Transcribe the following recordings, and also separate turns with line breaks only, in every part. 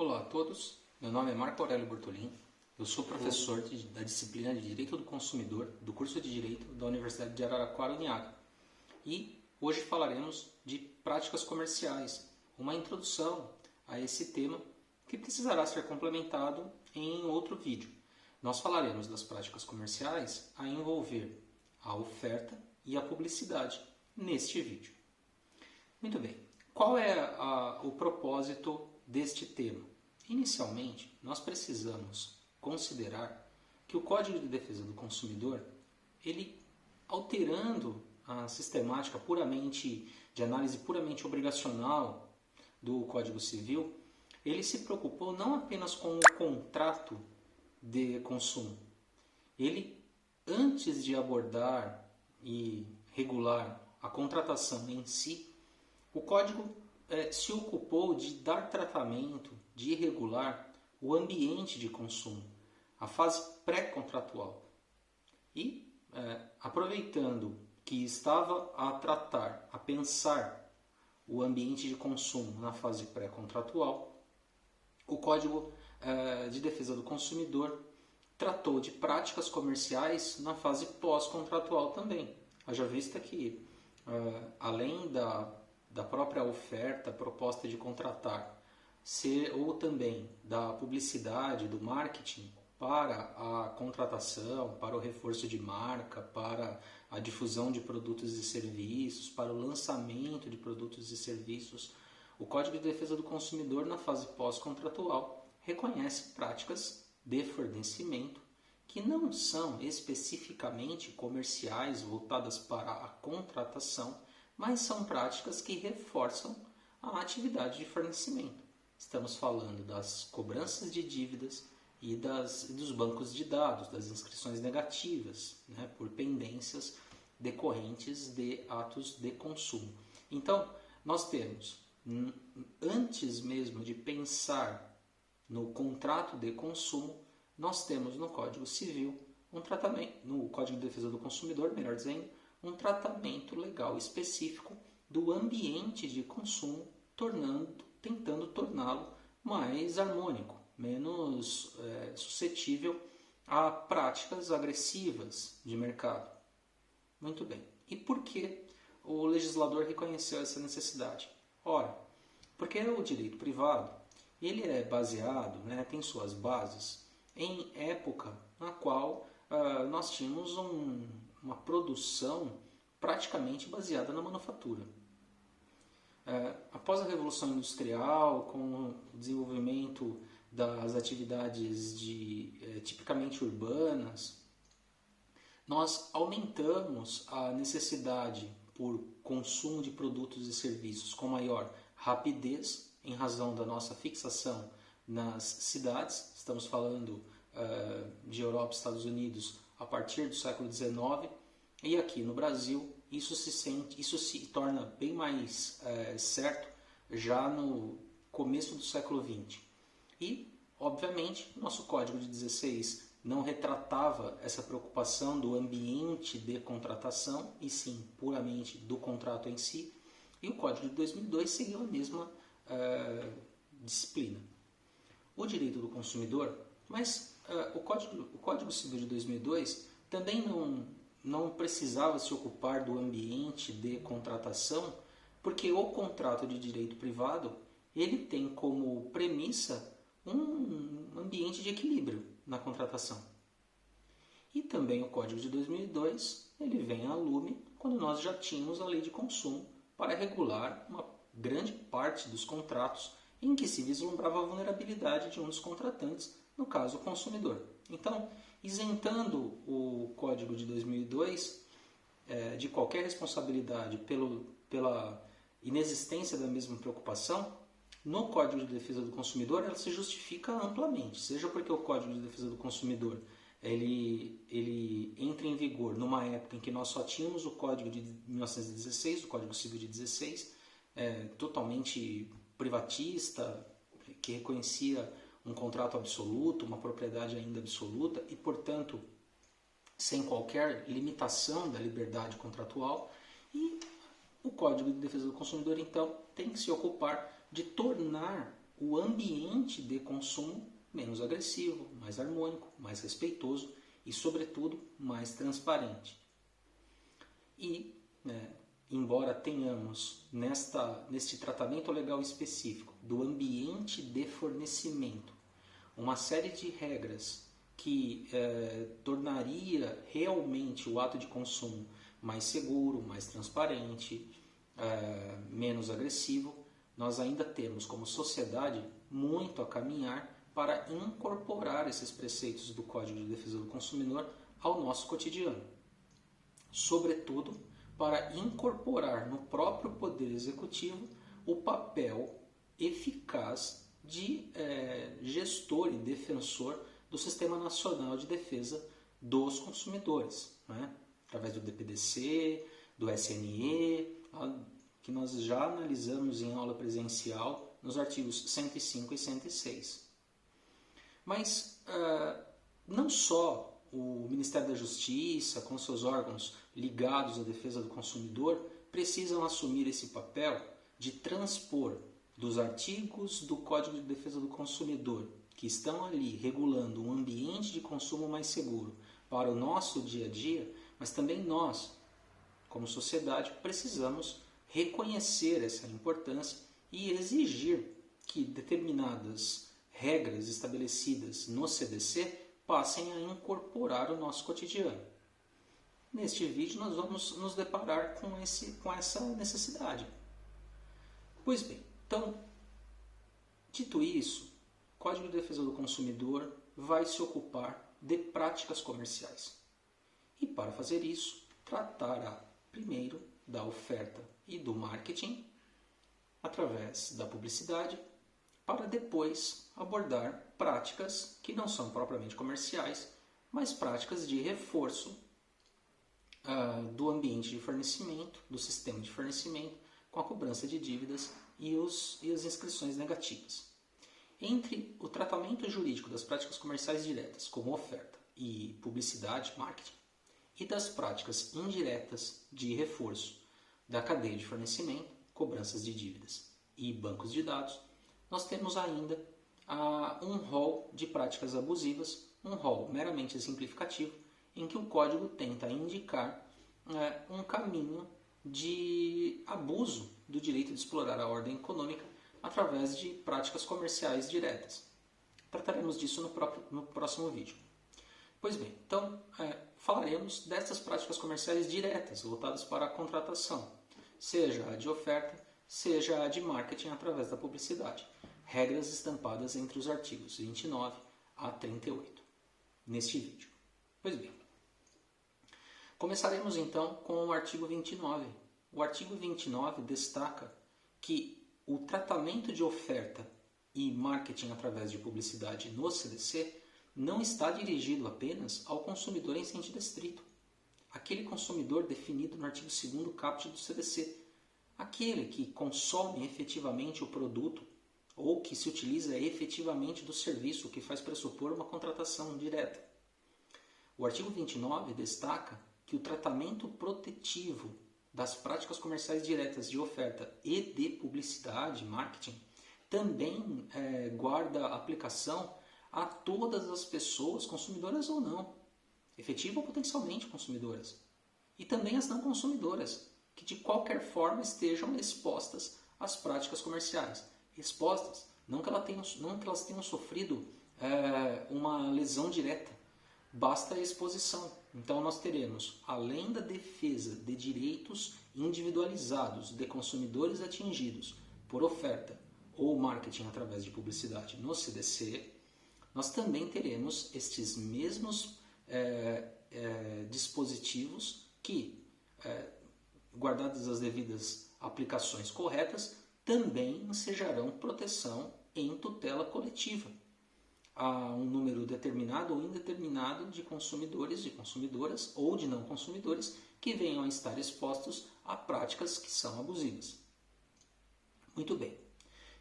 Olá a todos, meu nome é Marco Aurélio Bortolin, eu sou professor da disciplina de Direito do Consumidor do curso de Direito da Universidade de Araraquara, Uniaga. E hoje falaremos de práticas comerciais, uma introdução a esse tema que precisará ser complementado em outro vídeo. Nós falaremos das práticas comerciais a envolver a oferta e a publicidade neste vídeo. Muito bem, qual é o propósito deste tema? Inicialmente, nós precisamos considerar que o Código de Defesa do Consumidor, ele alterando a sistemática de análise puramente obrigacional do Código Civil, ele se preocupou não apenas com o contrato de consumo. Ele, antes de abordar e regular a contratação em si, o Código se ocupou de dar tratamento, de regular o ambiente de consumo, a fase pré-contratual. E, aproveitando que estava a tratar, a pensar o ambiente de consumo na fase pré-contratual, o Código de Defesa do Consumidor tratou de práticas comerciais na fase pós-contratual também. Haja vista que, além da própria oferta, proposta de contratar, ou também da publicidade, do marketing para a contratação, para o reforço de marca, para a difusão de produtos e serviços, para o lançamento de produtos e serviços, o Código de Defesa do Consumidor, na fase pós-contratual, reconhece práticas de fornecimento que não são especificamente comerciais voltadas para a contratação, mas são práticas que reforçam a atividade de fornecimento. Estamos falando das cobranças de dívidas e dos bancos de dados, das inscrições negativas, por pendências decorrentes de atos de consumo. Então, nós temos, antes mesmo de pensar no contrato de consumo, nós temos no Código Civil um tratamento, no Código de Defesa do Consumidor, melhor dizendo, um tratamento legal específico do ambiente de consumo, tentando torná-lo mais harmônico, menos suscetível a práticas agressivas de mercado. Muito bem. E por que o legislador reconheceu essa necessidade? Ora, porque o direito privado ele é baseado, tem suas bases em época na qual nós tínhamos uma produção praticamente baseada na manufatura. Após a Revolução Industrial, com o desenvolvimento das atividades tipicamente urbanas, nós aumentamos a necessidade por consumo de produtos e serviços com maior rapidez, em razão da nossa fixação nas cidades. Estamos falando de Europa e Estados Unidos a partir do século XIX, e aqui no Brasil isso se torna bem mais certo já no começo do século XX. E, obviamente, nosso Código de 16 não retratava essa preocupação do ambiente de contratação, e sim puramente do contrato em si, e o Código de 2002 seguiu a mesma disciplina. O direito do consumidor, mas o Código Civil de 2002 também não precisava se ocupar do ambiente de contratação, porque o contrato de direito privado ele tem como premissa um ambiente de equilíbrio na contratação. E também o Código de 2002 ele vem à lume quando nós já tínhamos a lei de consumo para regular uma grande parte dos contratos em que se vislumbrava a vulnerabilidade de um dos contratantes, no caso o consumidor. Então, isentando o Código de 2002 de qualquer responsabilidade pela inexistência da mesma preocupação, no Código de Defesa do Consumidor ela se justifica amplamente, seja porque o Código de Defesa do Consumidor ele entra em vigor numa época em que nós só tínhamos o Código de 1916, o Código Civil de 16, totalmente privatista, que reconhecia um contrato absoluto, uma propriedade ainda absoluta e, portanto, sem qualquer limitação da liberdade contratual. E o Código de Defesa do Consumidor, então, tem que se ocupar de tornar o ambiente de consumo menos agressivo, mais harmônico, mais respeitoso e, sobretudo, mais transparente. E, embora tenhamos neste tratamento legal específico do ambiente de fornecimento uma série de regras que tornaria realmente o ato de consumo mais seguro, mais transparente, menos agressivo, nós ainda temos como sociedade muito a caminhar para incorporar esses preceitos do Código de Defesa do Consumidor ao nosso cotidiano. Sobretudo, para incorporar no próprio Poder Executivo o papel eficaz de gestor e defensor do Sistema Nacional de Defesa dos Consumidores, né? Através do DPDC, do SNE, que nós já analisamos em aula presencial nos artigos 105 e 106. Mas não só o Ministério da Justiça, com seus órgãos ligados à defesa do consumidor, precisam assumir esse papel de transpor dos artigos do Código de Defesa do Consumidor, que estão ali regulando um ambiente de consumo mais seguro para o nosso dia a dia, mas também nós, como sociedade, precisamos reconhecer essa importância e exigir que determinadas regras estabelecidas no CDC passem a incorporar o nosso cotidiano. Neste vídeo nós vamos nos deparar com essa necessidade. Pois bem, então, dito isso, o Código de Defesa do Consumidor vai se ocupar de práticas comerciais. E para fazer isso, tratará primeiro da oferta e do marketing, através da publicidade, para depois abordar práticas que não são propriamente comerciais, mas práticas de reforço do ambiente de fornecimento, do sistema de fornecimento, com a cobrança de dívidas e as inscrições negativas. Entre o tratamento jurídico das práticas comerciais diretas, como oferta e publicidade, marketing, e das práticas indiretas de reforço da cadeia de fornecimento, cobranças de dívidas e bancos de dados, nós temos ainda um rol de práticas abusivas, um rol meramente exemplificativo, em que o Código tenta indicar um caminho de abuso do direito de explorar a ordem econômica através de práticas comerciais diretas. Trataremos disso no próximo vídeo. Pois bem, então falaremos dessas práticas comerciais diretas, voltadas para a contratação, seja a de oferta, seja a de marketing através da publicidade. Regras estampadas entre os artigos 29 a 38, neste vídeo. Pois bem, começaremos então com o artigo 29. O artigo 29 destaca que o tratamento de oferta e marketing através de publicidade no CDC não está dirigido apenas ao consumidor em sentido estrito, aquele consumidor definido no artigo 2º caput do CDC, aquele que consome efetivamente o produto ou que se utiliza efetivamente do serviço, o que faz pressupor uma contratação direta. O artigo 29 destaca que o tratamento protetivo das práticas comerciais diretas de oferta e de publicidade, marketing, também guarda aplicação a todas as pessoas, consumidoras ou não, efetiva ou potencialmente consumidoras, e também as não consumidoras, que de qualquer forma estejam expostas às práticas comerciais. Expostas, não que elas tenham sofrido uma lesão direta, basta a exposição. Então nós teremos, além da defesa de direitos individualizados de consumidores atingidos por oferta ou marketing através de publicidade no CDC, nós também teremos estes mesmos dispositivos que, guardadas as devidas aplicações corretas, também ensejarão proteção em tutela coletiva a um número determinado ou indeterminado de consumidores, de consumidoras ou de não consumidores que venham a estar expostos a práticas que são abusivas. Muito bem.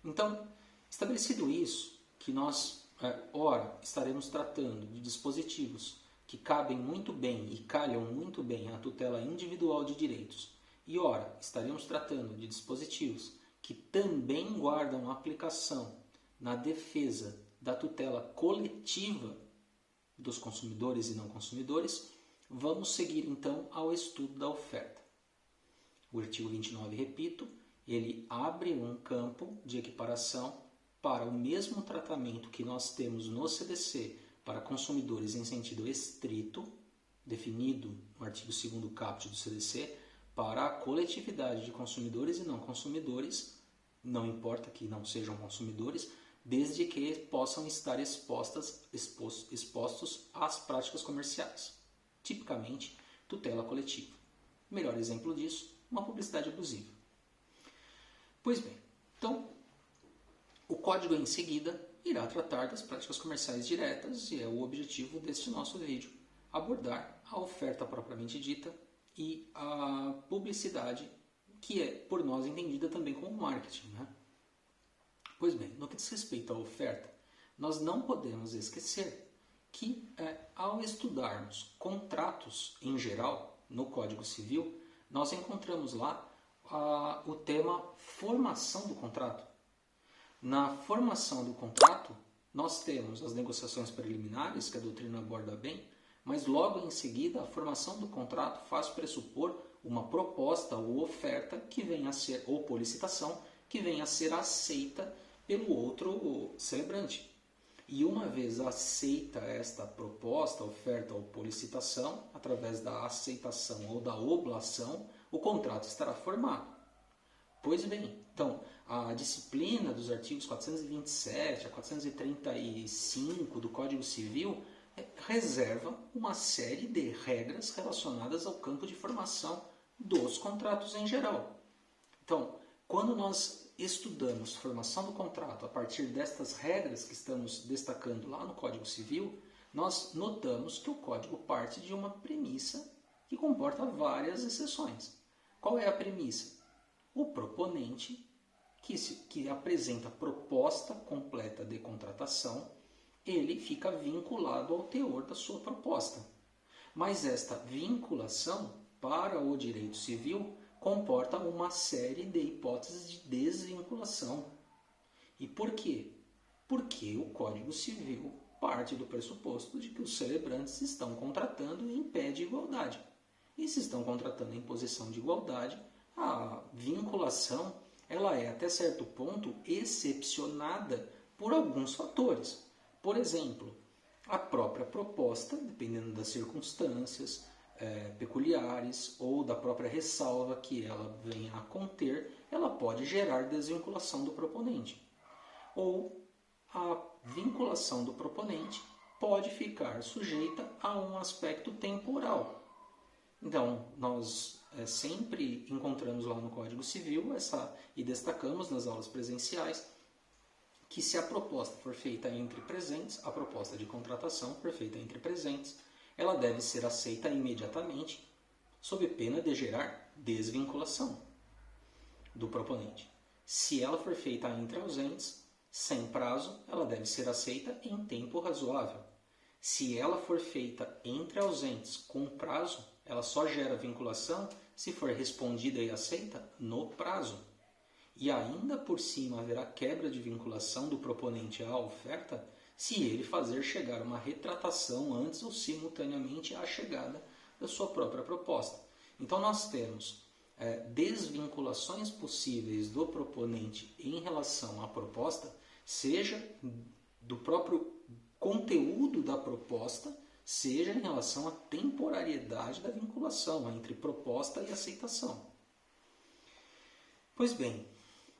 Então, estabelecido isso, que nós, ora, estaremos tratando de dispositivos que cabem muito bem e calham muito bem à tutela individual de direitos, e ora, estaremos tratando de dispositivos que também guardam aplicação na defesa da tutela coletiva dos consumidores e não consumidores, vamos seguir então ao estudo da oferta. O artigo 29, repito, ele abre um campo de equiparação para o mesmo tratamento que nós temos no CDC para consumidores em sentido estrito, definido no artigo 2º caput do CDC, para a coletividade de consumidores e não consumidores, não importa que não sejam consumidores, desde que possam estar expostos às práticas comerciais, tipicamente tutela coletiva. O melhor exemplo disso, uma publicidade abusiva. Pois bem, então, o código em seguida irá tratar das práticas comerciais diretas e é o objetivo deste nosso vídeo, abordar a oferta propriamente dita e a publicidade, que é por nós entendida também como marketing, né? Pois bem, no que diz respeito à oferta, nós não podemos esquecer que ao estudarmos contratos em geral no Código Civil, nós encontramos lá o tema formação do contrato. Na formação do contrato, nós temos as negociações preliminares, que a doutrina aborda bem, mas logo em seguida a formação do contrato faz pressupor uma proposta ou oferta que venha a ser, ou por licitação, que venha a ser aceita pelo outro celebrante. E uma vez aceita esta proposta, oferta ou por licitação, através da aceitação ou da oblação, o contrato estará formado. Pois bem, então, a disciplina dos artigos 427 a 435 do Código Civil reserva uma série de regras relacionadas ao campo de formação dos contratos em geral. Então, quando nós estudamos formação do contrato a partir destas regras que estamos destacando lá no Código Civil, nós notamos que o Código parte de uma premissa que comporta várias exceções. Qual é a premissa? O proponente, que apresenta proposta completa de contratação, ele fica vinculado ao teor da sua proposta. Mas esta vinculação para o direito civil comporta uma série de hipóteses de desvinculação. E por quê? Porque o Código Civil parte do pressuposto de que os celebrantes estão contratando em pé de igualdade. E se estão contratando em posição de igualdade, a vinculação ela é até certo ponto excepcionada por alguns fatores. Por exemplo, a própria proposta, dependendo das circunstâncias peculiares ou da própria ressalva que ela venha a conter, ela pode gerar desvinculação do proponente. Ou a vinculação do proponente pode ficar sujeita a um aspecto temporal. Então, nós sempre encontramos lá no Código Civil e destacamos nas aulas presenciais que se a proposta for feita entre presentes, a proposta de contratação for feita entre presentes, ela deve ser aceita imediatamente, sob pena de gerar desvinculação do proponente. Se ela for feita entre ausentes, sem prazo, ela deve ser aceita em tempo razoável. Se ela for feita entre ausentes com prazo, ela só gera vinculação se for respondida e aceita no prazo. E ainda por cima haverá quebra de vinculação do proponente à oferta se ele fazer chegar uma retratação antes ou simultaneamente à chegada da sua própria proposta. Então nós temos desvinculações possíveis do proponente em relação à proposta, seja do próprio conteúdo da proposta, seja em relação à temporariedade da vinculação entre proposta e aceitação. Pois bem,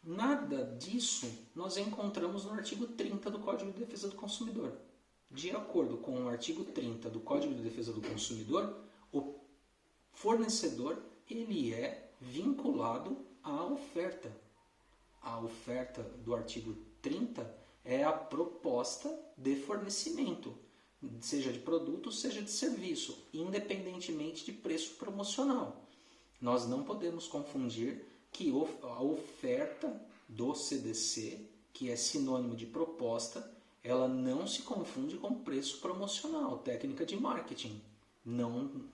nada disso nós encontramos no artigo 30 do Código de Defesa do Consumidor. De acordo com o artigo 30 do Código de Defesa do Consumidor, o fornecedor ele é vinculado à oferta. A oferta do artigo 30 é a proposta de fornecimento, seja de produto, seja de serviço, independentemente de preço promocional. Nós não podemos confundir que a oferta do CDC, que é sinônimo de proposta, ela não se confunde com preço promocional, técnica de marketing. Não,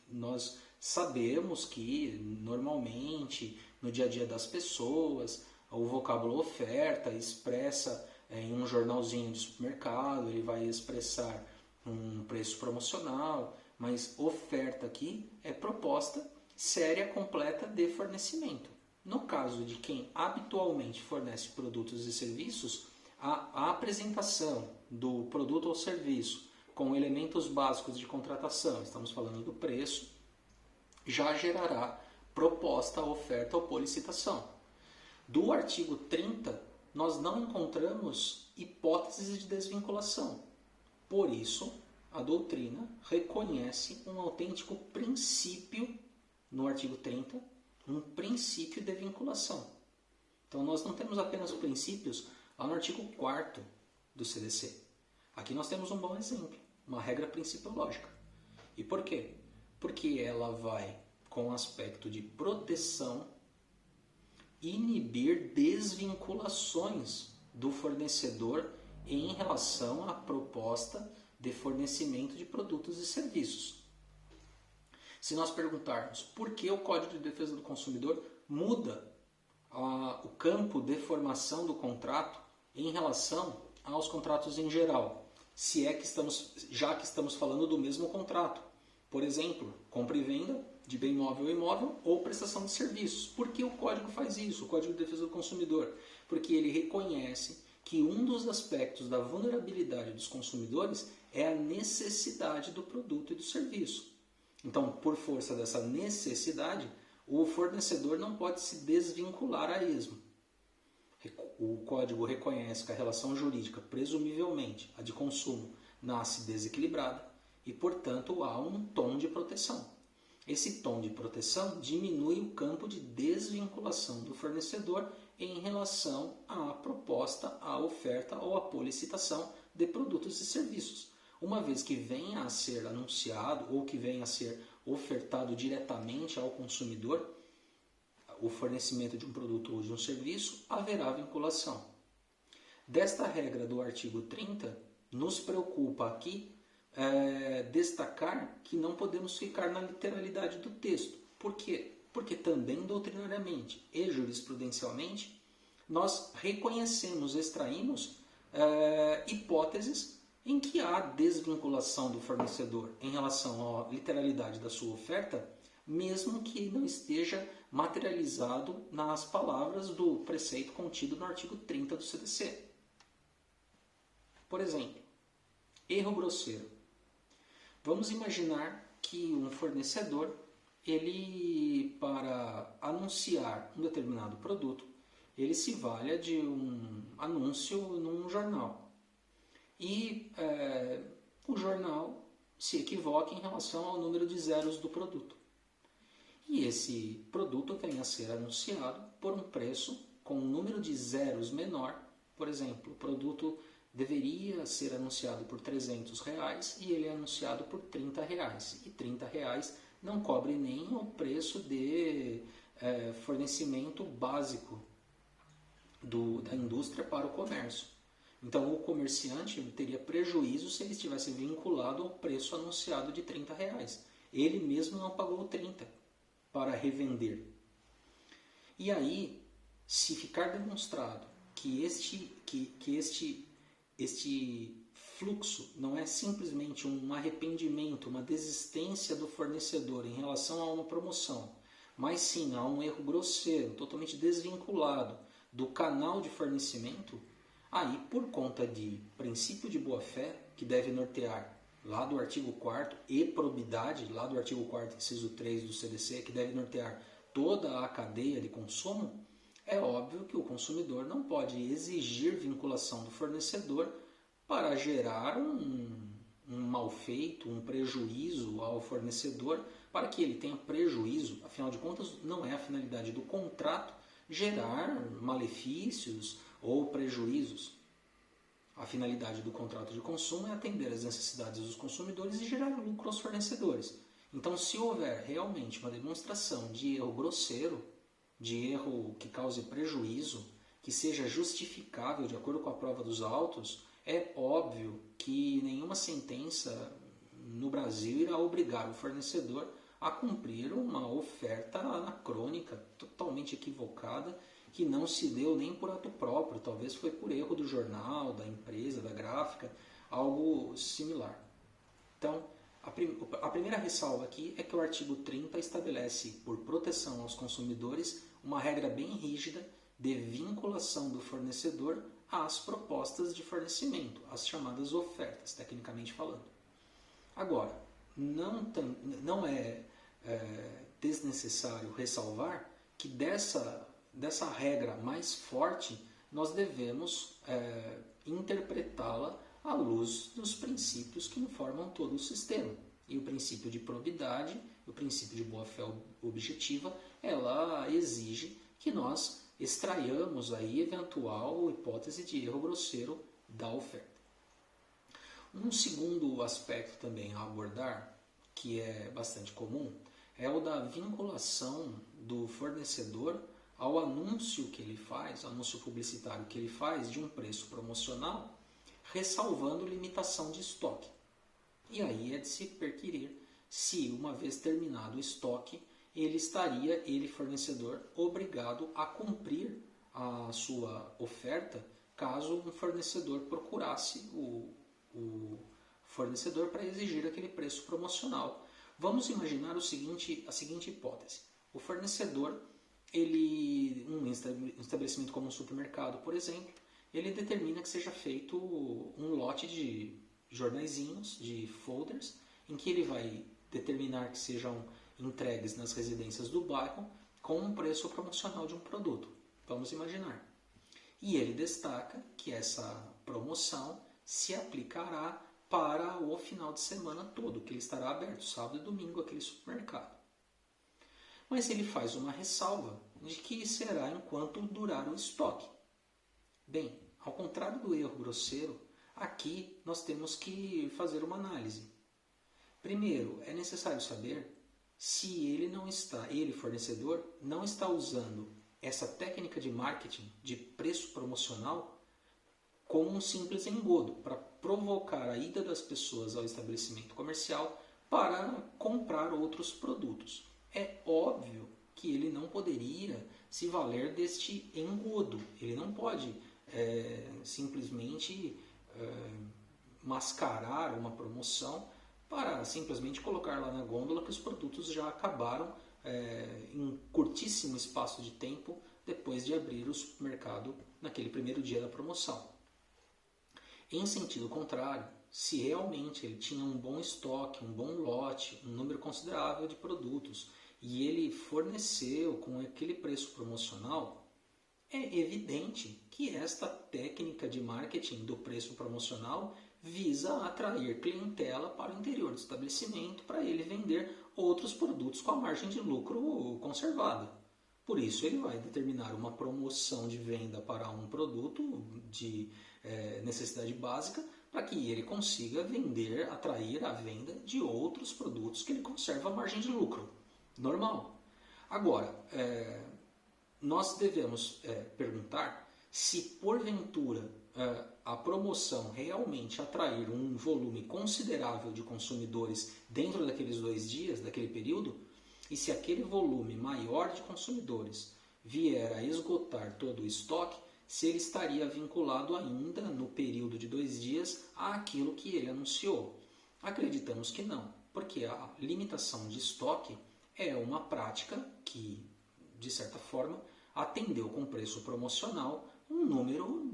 nós sabemos que normalmente no dia a dia das pessoas o vocábulo oferta expressa em um jornalzinho de supermercado, ele vai expressar um preço promocional, mas oferta aqui é proposta séria completa de fornecimento. No caso de quem habitualmente fornece produtos e serviços, a apresentação do produto ou serviço com elementos básicos de contratação, estamos falando do preço, já gerará proposta, oferta ou por licitação. Do artigo 30, nós não encontramos hipóteses de desvinculação. Por isso, a doutrina reconhece um autêntico princípio, no artigo 30, um princípio de vinculação. Então, nós não temos apenas princípios lá no artigo 4º do CDC. Aqui nós temos um bom exemplo, uma regra principiológica. E por quê? Porque ela vai, com o aspecto de proteção, inibir desvinculações do fornecedor em relação à proposta de fornecimento de produtos e serviços. Se nós perguntarmos por que o Código de Defesa do Consumidor muda o campo de formação do contrato em relação aos contratos em geral, se é que já que estamos falando do mesmo contrato, por exemplo, compra e venda de bem móvel ou imóvel ou prestação de serviços. Por que o Código faz isso, o Código de Defesa do Consumidor? Porque ele reconhece que um dos aspectos da vulnerabilidade dos consumidores é a necessidade do produto e do serviço. Então, por força dessa necessidade, o fornecedor não pode se desvincular a esmo. O Código reconhece que a relação jurídica, presumivelmente, a de consumo, nasce desequilibrada e, portanto, há um tom de proteção. Esse tom de proteção diminui o campo de desvinculação do fornecedor em relação à proposta, à oferta ou à policitação de produtos e serviços, uma vez que venha a ser anunciado ou que venha a ser ofertado diretamente ao consumidor o fornecimento de um produto ou de um serviço, haverá vinculação. Desta regra do artigo 30, nos preocupa aqui destacar que não podemos ficar na literalidade do texto. Por quê? Porque também doutrinariamente e jurisprudencialmente nós reconhecemos, extraímos hipóteses em que há desvinculação do fornecedor em relação à literalidade da sua oferta, mesmo que não esteja materializado nas palavras do preceito contido no artigo 30 do CDC. Por exemplo, erro grosseiro. Vamos imaginar que um fornecedor, ele, para anunciar um determinado produto, ele se valha de um anúncio num jornal. E o jornal se equivoca em relação ao número de zeros do produto. E esse produto vem a ser anunciado por um preço com um número de zeros menor. Por exemplo, o produto deveria ser anunciado por R$300 e ele é anunciado por R$30. E R$30 não cobre nem o preço de fornecimento básico da indústria para o comércio. Então o comerciante teria prejuízo se ele estivesse vinculado ao preço anunciado de R$30. Ele mesmo não pagou 30 para revender. E aí, se ficar demonstrado que este fluxo não é simplesmente um arrependimento, uma desistência do fornecedor em relação a uma promoção, mas sim a um erro grosseiro, totalmente desvinculado do canal de fornecimento, aí, por conta de princípio de boa-fé, que deve nortear lá do artigo 4º, e probidade, lá do artigo 4º, inciso 3 do CDC, que deve nortear toda a cadeia de consumo, é óbvio que o consumidor não pode exigir vinculação do fornecedor para gerar um malfeito, um prejuízo ao fornecedor, para que ele tenha prejuízo. Afinal de contas, não é a finalidade do contrato gerar malefícios ou prejuízos. A finalidade do contrato de consumo é atender às necessidades dos consumidores e gerar lucro aos fornecedores. Então, se houver realmente uma demonstração de erro grosseiro, de erro que cause prejuízo, que seja justificável de acordo com a prova dos autos, é óbvio que nenhuma sentença no Brasil irá obrigar o fornecedor a cumprir uma oferta anacrônica, totalmente equivocada que não se deu nem por ato próprio, talvez foi por erro do jornal, da empresa, da gráfica, algo similar. Então, a primeira ressalva aqui é que o artigo 30 estabelece, por proteção aos consumidores, uma regra bem rígida de vinculação do fornecedor às propostas de fornecimento, as chamadas ofertas, tecnicamente falando. Agora, não é desnecessário ressalvar que dessa regra mais forte nós devemos interpretá-la à luz dos princípios que informam todo o sistema. E o princípio de probidade, o princípio de boa-fé objetiva, ela exige que nós extraiamos aí eventual hipótese de erro grosseiro da oferta. Um segundo aspecto também a abordar, que é bastante comum, é o da vinculação do fornecedor ao anúncio que ele faz, anúncio publicitário que ele faz de um preço promocional, ressalvando limitação de estoque. E aí é de se perquirir se, uma vez terminado o estoque, ele, fornecedor, obrigado a cumprir a sua oferta caso um fornecedor procurasse o fornecedor para exigir aquele preço promocional. Vamos imaginar a seguinte hipótese. O fornecedor, um estabelecimento como um supermercado, por exemplo, ele determina que seja feito um lote de jornaizinhos, de folders, em que ele vai determinar que sejam entregues nas residências do bairro com um preço promocional de um produto. Vamos imaginar. E ele destaca que essa promoção se aplicará para o final de semana todo, que ele estará aberto, sábado e domingo, aquele supermercado. Mas ele faz uma ressalva de que será enquanto durar o estoque. Bem, ao contrário do erro grosseiro, aqui nós temos que fazer uma análise. Primeiro, é necessário saber se ele, fornecedor, não está usando essa técnica de marketing de preço promocional como um simples engodo para provocar a ida das pessoas ao estabelecimento comercial para comprar outros produtos. É óbvio que ele não poderia se valer deste engodo. Ele não pode simplesmente mascarar uma promoção para simplesmente colocar lá na gôndola que os produtos já acabaram em curtíssimo espaço de tempo depois de abrir o supermercado naquele primeiro dia da promoção. Em sentido contrário, se realmente ele tinha um bom estoque, um bom lote, um número considerável de produtos e ele forneceu com aquele preço promocional, é evidente que esta técnica de marketing do preço promocional visa atrair clientela para o interior do estabelecimento para ele vender outros produtos com a margem de lucro conservada. Por isso ele vai determinar uma promoção de venda para um produto de necessidade básica para que ele consiga atrair a venda de outros produtos que ele conserva a margem de lucro. Normal. Agora, nós devemos perguntar se porventura a promoção realmente atrair um volume considerável de consumidores dentro daqueles 2 dias, daquele período, e se aquele volume maior de consumidores vier a esgotar todo o estoque, se ele estaria vinculado ainda no período de 2 dias àquilo que ele anunciou. Acreditamos que não, porque a limitação de estoque é uma prática que, de certa forma, atendeu com preço promocional um número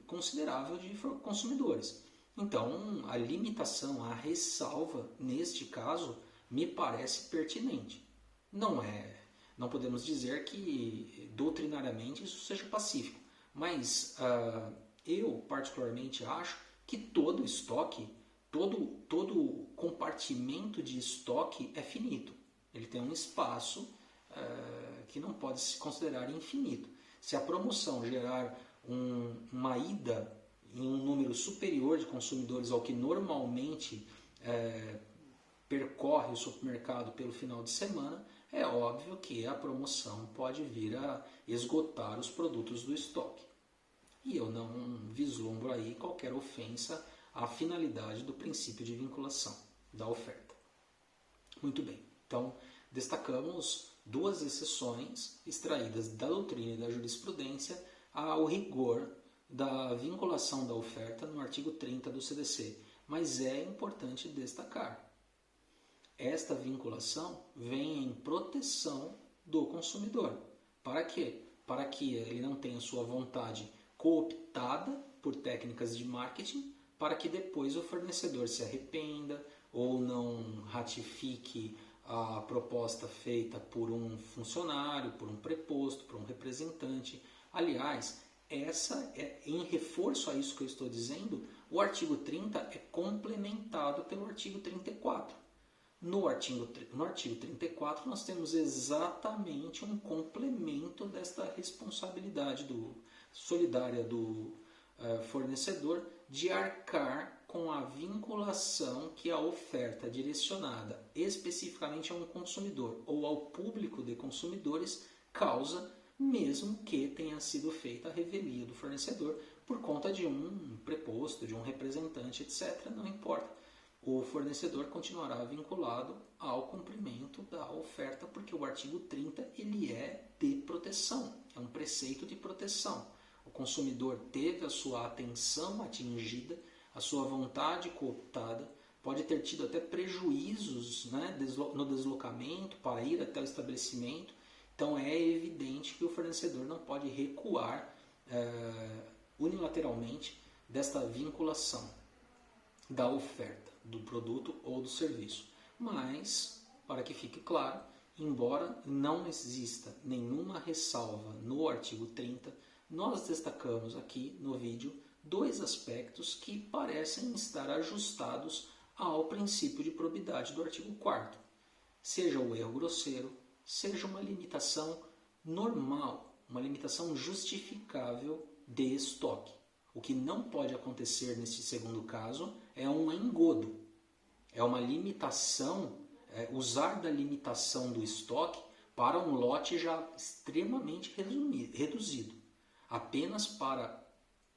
considerável de consumidores. Então, a limitação, a ressalva, neste caso, me parece pertinente. Não podemos dizer que, doutrinariamente, isso seja pacífico, mas eu, particularmente, acho que todo estoque, todo compartimento de estoque é finito. Ele tem um espaço que não pode se considerar infinito. Se a promoção gerar uma ida em um número superior de consumidores ao que normalmente percorre o supermercado pelo final de semana, é óbvio que a promoção pode vir a esgotar os produtos do estoque. E eu não vislumbro aí qualquer ofensa à finalidade do princípio de vinculação da oferta. Muito bem, então destacamos duas exceções extraídas da doutrina e da jurisprudência ao rigor da vinculação da oferta no artigo 30 do CDC. Mas é importante destacar, esta vinculação vem em proteção do consumidor. Para quê? Para que ele não tenha sua vontade cooptada por técnicas de marketing, para que depois o fornecedor se arrependa ou não ratifique a proposta feita por um funcionário, por um preposto, por um representante. Aliás, em reforço a isso que eu estou dizendo, o artigo 30 é complementado pelo artigo 34. No artigo 34 nós temos exatamente um complemento desta responsabilidade solidária do fornecedor de arcar com a vinculação que a oferta direcionada especificamente a um consumidor ou ao público de consumidores causa, mesmo que tenha sido feita a revelia do fornecedor por conta de um preposto, de um representante, etc. Não importa. O fornecedor continuará vinculado ao cumprimento da oferta, porque o artigo 30 ele é de proteção, é um preceito de proteção. O consumidor teve a sua atenção atingida, a sua vontade cooptada, pode ter tido até prejuízos, né, no deslocamento para ir até o estabelecimento. Então é evidente que o fornecedor não pode recuar unilateralmente desta vinculação da oferta do produto ou do serviço. Mas, para que fique claro, embora não exista nenhuma ressalva no artigo 30, nós destacamos aqui no vídeo dois aspectos que parecem estar ajustados ao princípio de probidade do artigo 4º. Seja o erro grosseiro, seja uma limitação normal, uma limitação justificável de estoque. O que não pode acontecer neste segundo caso é um engodo, é uma limitação, usar da limitação do estoque para um lote já extremamente reduzido, apenas para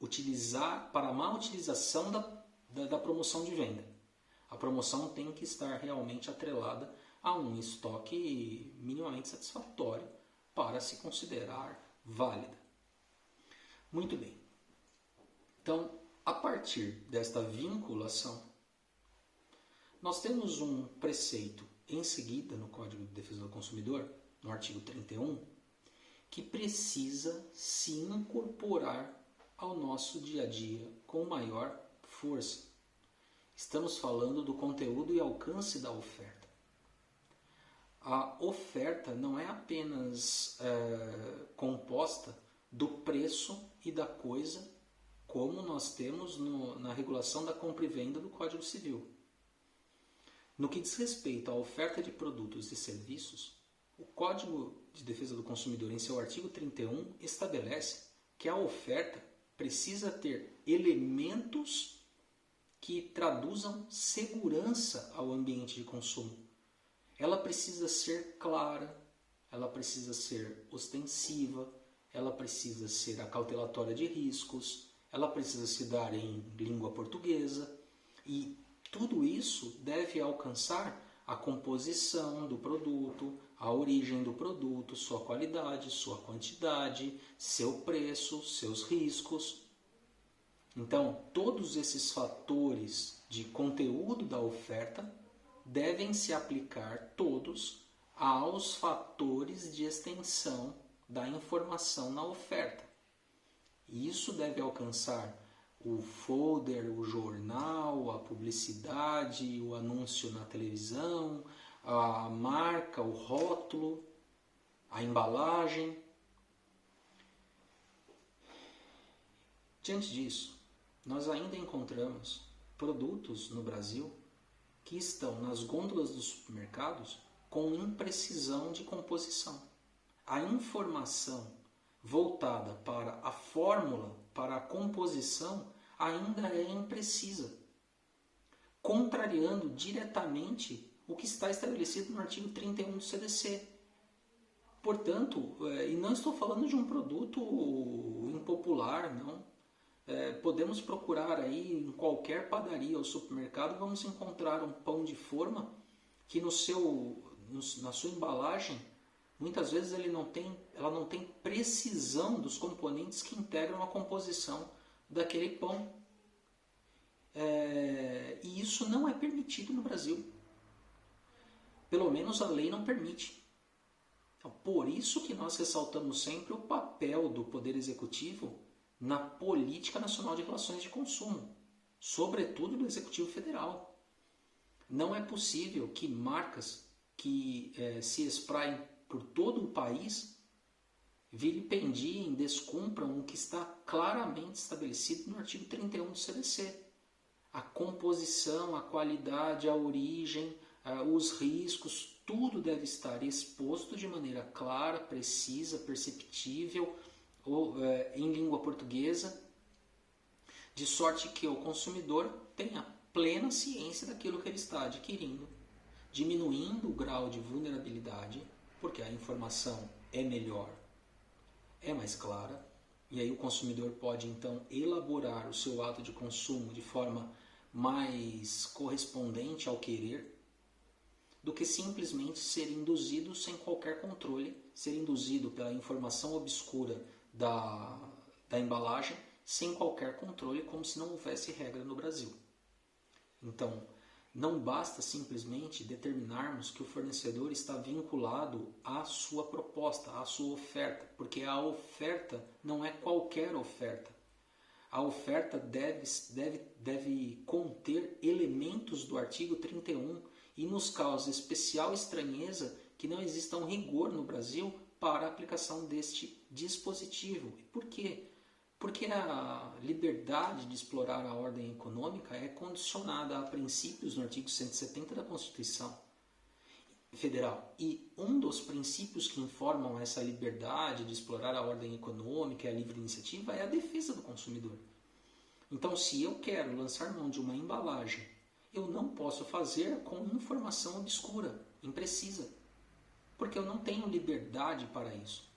a má utilização da promoção de venda. A promoção tem que estar realmente atrelada a um estoque minimamente satisfatório para se considerar válida. Muito bem. Então, a partir desta vinculação, nós temos um preceito em seguida no Código de Defesa do Consumidor, no artigo 31, que precisa se incorporar ao nosso dia a dia com maior força. Estamos falando do conteúdo e alcance da oferta. A oferta não é apenas composta do preço e da coisa, como nós temos na regulação da compra e venda do Código Civil. No que diz respeito à oferta de produtos e serviços, o Código de Defesa do Consumidor, em seu artigo 31, estabelece que a oferta precisa ter elementos que traduzam segurança ao ambiente de consumo. Ela precisa ser clara, ela precisa ser ostensiva, ela precisa ser acautelatória de riscos, ela precisa se dar em língua portuguesa e tudo isso deve alcançar a composição do produto, a origem do produto, sua qualidade, sua quantidade, seu preço, seus riscos. Então, todos esses fatores de conteúdo da oferta devem se aplicar todos aos fatores de extensão da informação na oferta. Isso deve alcançar o folder, o jornal, a publicidade, o anúncio na televisão, a marca, o rótulo, a embalagem. Diante disso, nós ainda encontramos produtos no Brasil que estão nas gôndolas dos supermercados com imprecisão de composição. A informação voltada para a fórmula, para a composição, ainda é imprecisa, contrariando diretamente o que está estabelecido no artigo 31 do CDC. Portanto, e não estou falando de um produto impopular, não. Podemos procurar aí em qualquer padaria ou supermercado, vamos encontrar um pão de forma que na sua embalagem muitas vezes ela não tem precisão dos componentes que integram a composição daquele pão. E isso não é permitido no Brasil. Pelo menos a lei não permite. Então, por isso que nós ressaltamos sempre o papel do Poder Executivo na política nacional de relações de consumo, sobretudo do Executivo Federal. Não é possível que marcas que se espraiem por todo o país vilipendiem, descumpram o que está claramente estabelecido no artigo 31 do CDC. A composição, a qualidade, a origem, os riscos, tudo deve estar exposto de maneira clara, precisa, perceptível, em língua portuguesa, de sorte que o consumidor tenha plena ciência daquilo que ele está adquirindo, diminuindo o grau de vulnerabilidade, porque a informação é melhor, é mais clara, e aí o consumidor pode então elaborar o seu ato de consumo de forma mais correspondente ao querer, do que simplesmente ser induzido sem qualquer controle, ser induzido pela informação obscura da embalagem, sem qualquer controle, como se não houvesse regra no Brasil. Então, não basta simplesmente determinarmos que o fornecedor está vinculado à sua proposta, à sua oferta, porque a oferta não é qualquer oferta. A oferta deve conter elementos do artigo 31 e nos causa especial estranheza que não exista um rigor no Brasil para a aplicação deste dispositivo. E por quê? Porque a liberdade de explorar a ordem econômica é condicionada a princípios no artigo 170 da Constituição Federal. E um dos princípios que informam essa liberdade de explorar a ordem econômica e a livre iniciativa é a defesa do consumidor. Então, se eu quero lançar mão de uma embalagem, eu não posso fazer com informação obscura, imprecisa, porque eu não tenho liberdade para isso.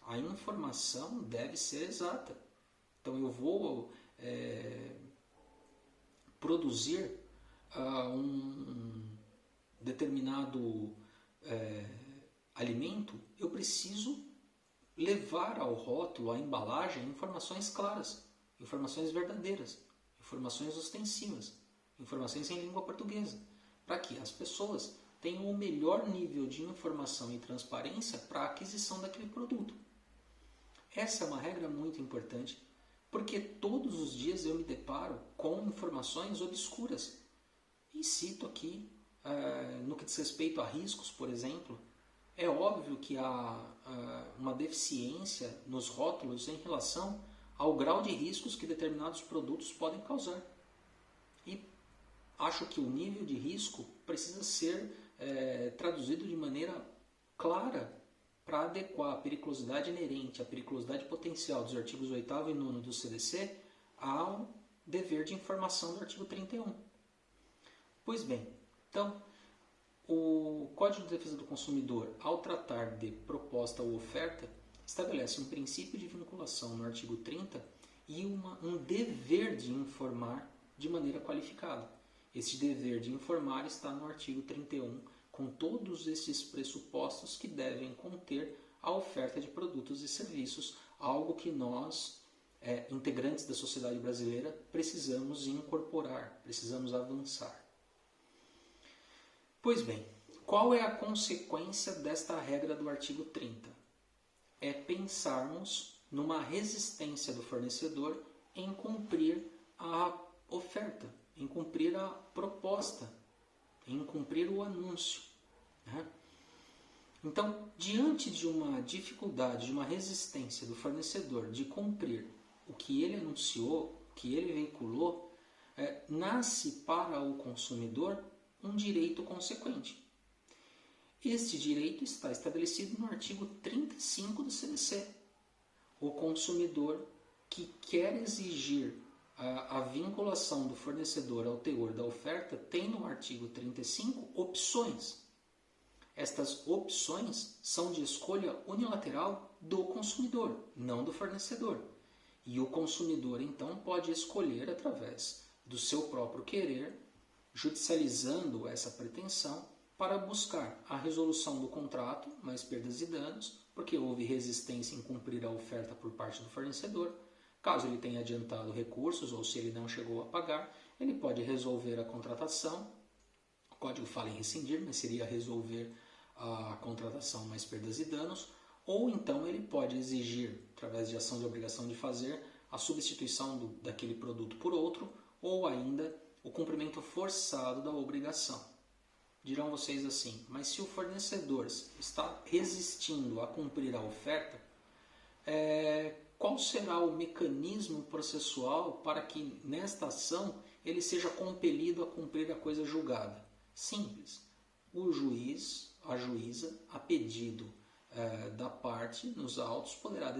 A informação deve ser exata. Então eu vou produzir um determinado alimento, eu preciso levar ao rótulo, à embalagem, informações claras, informações verdadeiras, informações ostensivas, informações em língua portuguesa, para que as pessoas tenham o melhor nível de informação e transparência para a aquisição daquele produto. Essa é uma regra muito importante, porque todos os dias eu me deparo com informações obscuras. E cito aqui, no que diz respeito a riscos, por exemplo, é óbvio que há uma deficiência nos rótulos em relação ao grau de riscos que determinados produtos podem causar. E acho que o nível de risco precisa ser traduzido de maneira clara para adequar a periculosidade inerente, a periculosidade potencial dos artigos 8º e 9º do CDC ao dever de informação do artigo 31. Pois bem, então, o Código de Defesa do Consumidor, ao tratar de proposta ou oferta, estabelece um princípio de vinculação no artigo 30 e um dever de informar de maneira qualificada. Este dever de informar está no artigo 31, com todos esses pressupostos que devem conter a oferta de produtos e serviços, algo que nós, integrantes da sociedade brasileira, precisamos incorporar, precisamos avançar. Pois bem, qual é a consequência desta regra do artigo 30? É pensarmos numa resistência do fornecedor em cumprir a oferta, em cumprir a proposta, em cumprir o anúncio. Então, diante de uma dificuldade, de uma resistência do fornecedor de cumprir o que ele anunciou, o que ele veiculou, nasce para o consumidor um direito consequente. Este direito está estabelecido no artigo 35 do CDC. O consumidor que quer exigir a vinculação do fornecedor ao teor da oferta tem no artigo 35 opções. Estas opções são de escolha unilateral do consumidor, não do fornecedor. E o consumidor então pode escolher através do seu próprio querer, judicializando essa pretensão, para buscar a resolução do contrato, mais perdas e danos, porque houve resistência em cumprir a oferta por parte do fornecedor. Caso ele tenha adiantado recursos ou se ele não chegou a pagar, ele pode resolver a contratação. O código fala em rescindir, mas seria resolver a contratação mais perdas e danos. Ou então ele pode exigir, através de ação de obrigação de fazer, a substituição daquele produto por outro, ou ainda o cumprimento forçado da obrigação. Dirão vocês assim, mas se o fornecedor está resistindo a cumprir a oferta, qual será o mecanismo processual para que nesta ação ele seja compelido a cumprir a coisa julgada? Simples. O juiz, a juíza, a pedido da parte nos autos, poderá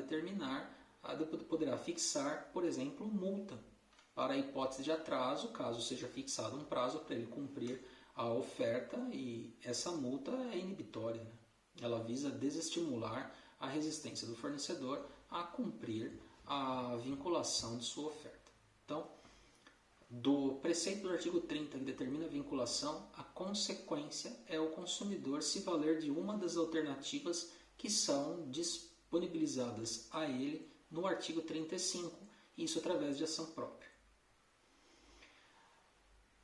poderá fixar, por exemplo, multa para a hipótese de atraso, caso seja fixado um prazo para ele cumprir a oferta, e essa multa é inibitória, né? Ela visa desestimular a resistência do fornecedor a cumprir a vinculação de sua oferta. Então, do preceito do artigo 30 que determina a vinculação, a consequência é o consumidor se valer de uma das alternativas que são disponibilizadas a ele no artigo 35, isso através de ação própria.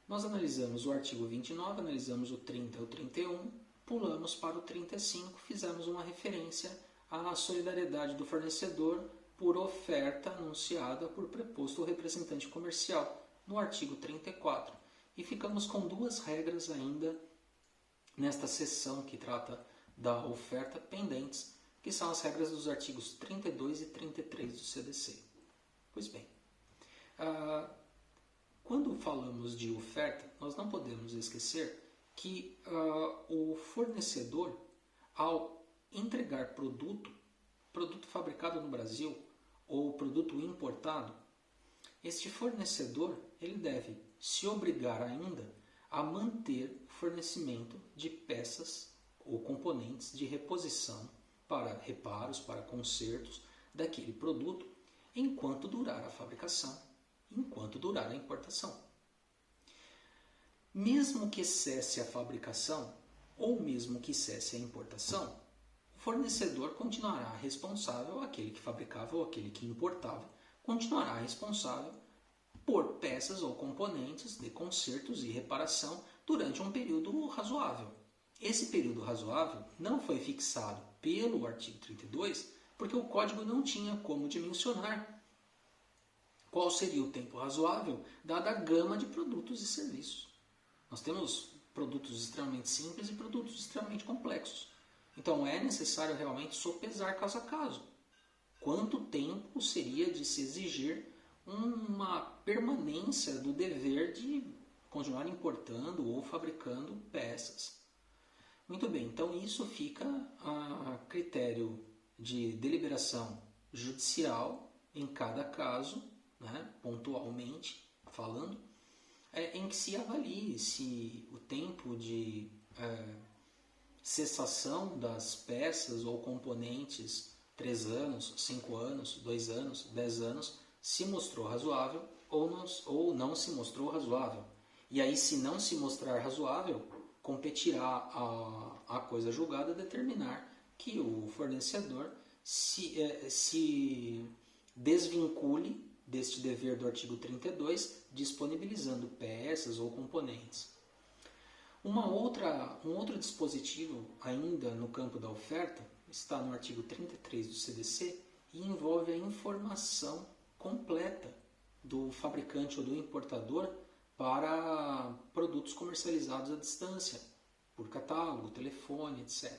Nós analisamos o artigo 29, analisamos o 30 e o 31, pulamos para o 35, fizemos uma referência à solidariedade do fornecedor por oferta anunciada por preposto representante comercial, no artigo 34. E ficamos com duas regras ainda nesta seção que trata da oferta pendentes, que são as regras dos artigos 32 e 33 do CDC. Pois bem, quando falamos de oferta, nós não podemos esquecer que o fornecedor, ao entregar produto fabricado no Brasil ou produto importado, este fornecedor ele deve se obrigar ainda a manter o fornecimento de peças ou componentes de reposição para reparos, para consertos daquele produto, enquanto durar a fabricação, enquanto durar a importação. Mesmo que cesse a fabricação ou mesmo que cesse a importação, o fornecedor continuará responsável, aquele que fabricava ou aquele que importava, continuará responsável por peças ou componentes de consertos e reparação durante um período razoável. Esse período razoável não foi fixado pelo artigo 32 porque o código não tinha como dimensionar qual seria o tempo razoável, dada a gama de produtos e serviços. Nós temos produtos extremamente simples e produtos extremamente complexos. Então é necessário realmente sopesar caso a caso. Quanto tempo seria de se exigir uma permanência do dever de continuar importando ou fabricando peças? Muito bem, então isso fica a critério de deliberação judicial em cada caso, né, pontualmente falando, em que se avalie se o tempo de cessação das peças ou componentes 3 anos, 5 anos, 2 anos, 10 anos, se mostrou razoável ou não se mostrou razoável. E aí, se não se mostrar razoável, competirá a coisa julgada determinar que o fornecedor se desvincule deste dever do artigo 32, disponibilizando peças ou componentes. Um outro dispositivo ainda no campo da oferta está no artigo 33 do CDC e envolve a informação completa do fabricante ou do importador para produtos comercializados à distância, por catálogo, telefone, etc.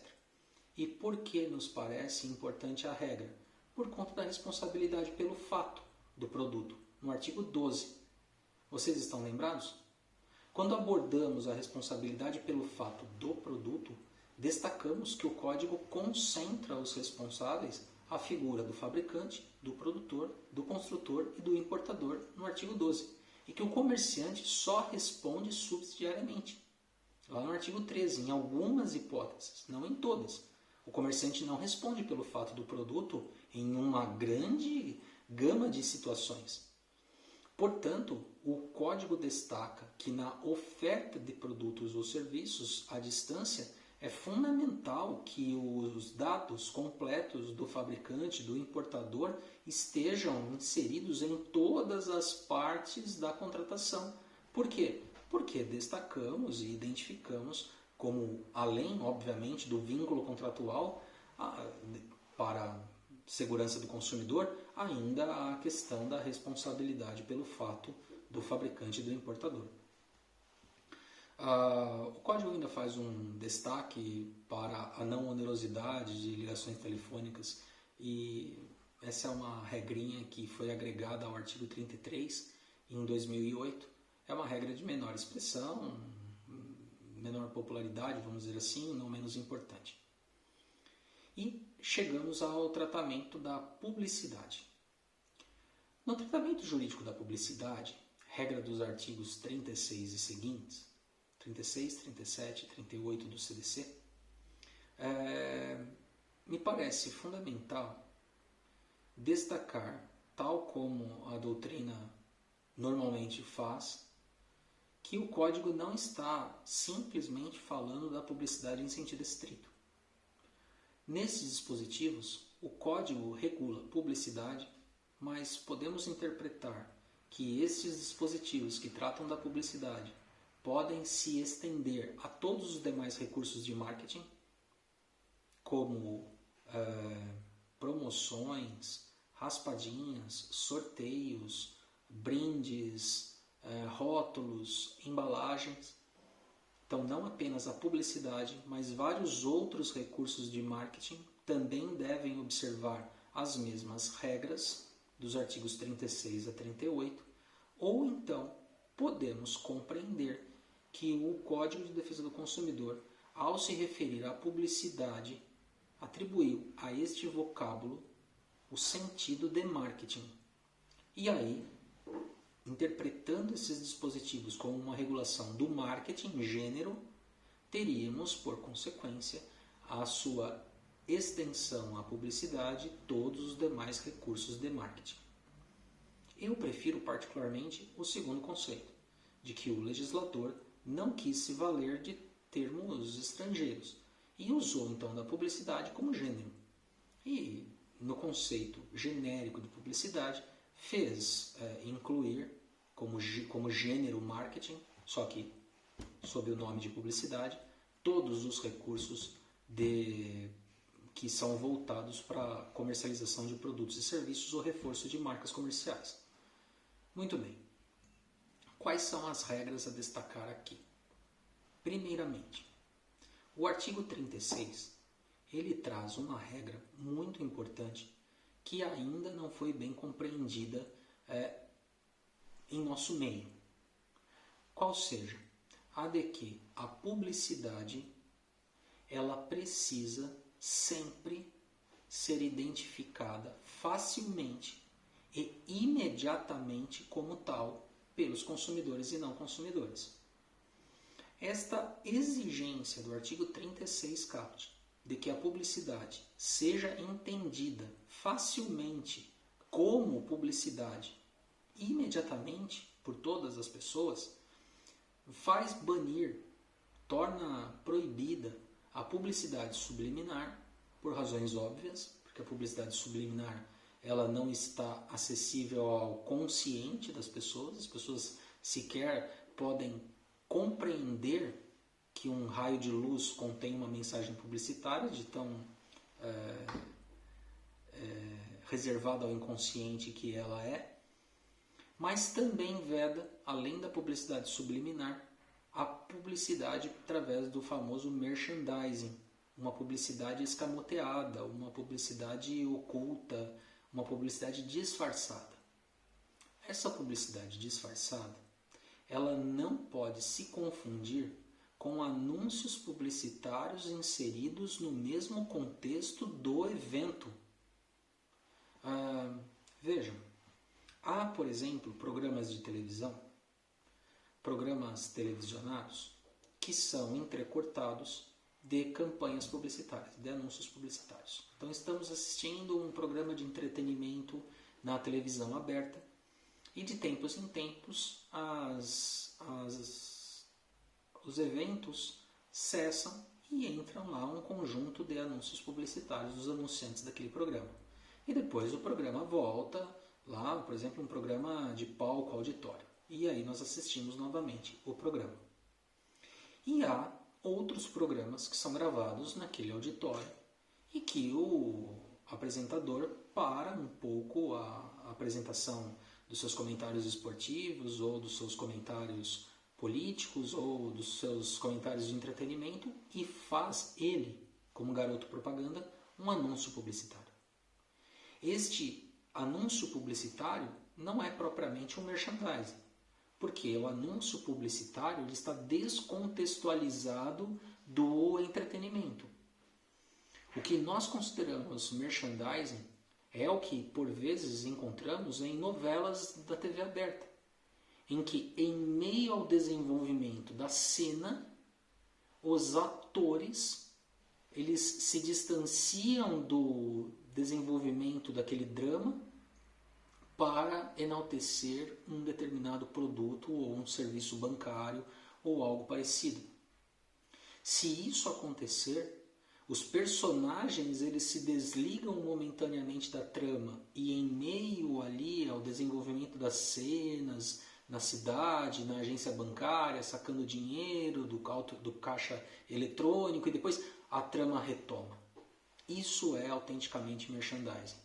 E por que nos parece importante a regra? Por conta da responsabilidade pelo fato do produto, no artigo 12. Vocês estão lembrados? Quando abordamos a responsabilidade pelo fato do produto, destacamos que o código concentra os responsáveis à figura do fabricante, do produtor, do construtor e do importador no artigo 12, e que o comerciante só responde subsidiariamente. Lá no artigo 13, em algumas hipóteses, não em todas, o comerciante não responde pelo fato do produto em uma grande gama de situações. Portanto, o código destaca que na oferta de produtos ou serviços à distância é fundamental que os dados completos do fabricante, do importador, estejam inseridos em todas as partes da contratação. Por quê? Porque destacamos e identificamos como, além, obviamente, do vínculo contratual para segurança do consumidor, ainda a questão da responsabilidade pelo fato do fabricante e do importador. O código ainda faz um destaque para a não onerosidade de ligações telefônicas, e essa é uma regrinha que foi agregada ao artigo 33 em 2008. É uma regra de menor expressão, menor popularidade, vamos dizer assim, não menos importante. E chegamos ao tratamento da publicidade. No tratamento jurídico da publicidade, regra dos artigos 36 e seguintes, 36, 37 e 38 do CDC, me parece fundamental destacar, tal como a doutrina normalmente faz, que o código não está simplesmente falando da publicidade em sentido estrito. Nesses dispositivos, o código regula publicidade, mas podemos interpretar que esses dispositivos que tratam da publicidade podem se estender a todos os demais recursos de marketing, como promoções, raspadinhas, sorteios, brindes, rótulos, embalagens. Então, não apenas a publicidade, mas vários outros recursos de marketing também devem observar as mesmas regras dos artigos 36 a 38, ou então podemos compreender que o Código de Defesa do Consumidor, ao se referir à publicidade, atribuiu a este vocábulo o sentido de marketing. E aí, interpretando esses dispositivos como uma regulação do marketing gênero, teríamos, por consequência, a sua extensão à publicidade e todos os demais recursos de marketing. Eu prefiro particularmente o segundo conceito, de que o legislador não quis se valer de termos estrangeiros e usou então da publicidade como gênero. E no conceito genérico de publicidade fez incluir como gênero marketing, só que sob o nome de publicidade, todos os recursos que são voltados para a comercialização de produtos e serviços ou reforço de marcas comerciais. Muito bem. Quais são as regras a destacar aqui? Primeiramente, o artigo 36, ele traz uma regra muito importante que ainda não foi bem compreendida em nosso meio. Qual seja, a de que a publicidade ela precisa sempre ser identificada facilmente e imediatamente como tal pelos consumidores e não consumidores. Esta exigência do artigo 36 caput de que a publicidade seja entendida facilmente como publicidade imediatamente por todas as pessoas, faz banir, torna proibida a publicidade subliminar, por razões óbvias, porque a publicidade subliminar ela não está acessível ao consciente das pessoas, as pessoas sequer podem compreender que um raio de luz contém uma mensagem publicitária, de tão reservada ao inconsciente que ela é, mas também veda, além da publicidade subliminar, a publicidade através do famoso merchandising, uma publicidade escamoteada, uma publicidade oculta, uma publicidade disfarçada. Essa publicidade disfarçada, ela não pode se confundir com anúncios publicitários inseridos no mesmo contexto do evento. Vejam, há, por exemplo, programas de televisão, programas televisionados, que são entrecortados de campanhas publicitárias, de anúncios publicitários. Então estamos assistindo um programa de entretenimento na televisão aberta E de tempos em tempos, os eventos cessam e entram lá um conjunto de anúncios publicitários dos anunciantes daquele programa. E depois o programa volta lá, por exemplo, um programa de palco auditório. E aí nós assistimos novamente o programa. E há outros programas que são gravados naquele auditório e que o apresentador para um pouco a apresentação dos seus comentários esportivos ou dos seus comentários políticos ou dos seus comentários de entretenimento e faz ele, como garoto propaganda, um anúncio publicitário. Este anúncio publicitário não é propriamente um merchandising, porque o anúncio publicitário ele está descontextualizado do entretenimento. O que nós consideramos merchandising é o que, por vezes, encontramos em novelas da TV aberta, em que, em meio ao desenvolvimento da cena, os atores eles se distanciam do desenvolvimento daquele drama para enaltecer um determinado produto ou um serviço bancário ou algo parecido. Se isso acontecer, os personagens eles se desligam momentaneamente da trama e em meio ali ao desenvolvimento das cenas, na cidade, na agência bancária, sacando dinheiro do caixa eletrônico e depois a trama retoma. Isso é autenticamente merchandising.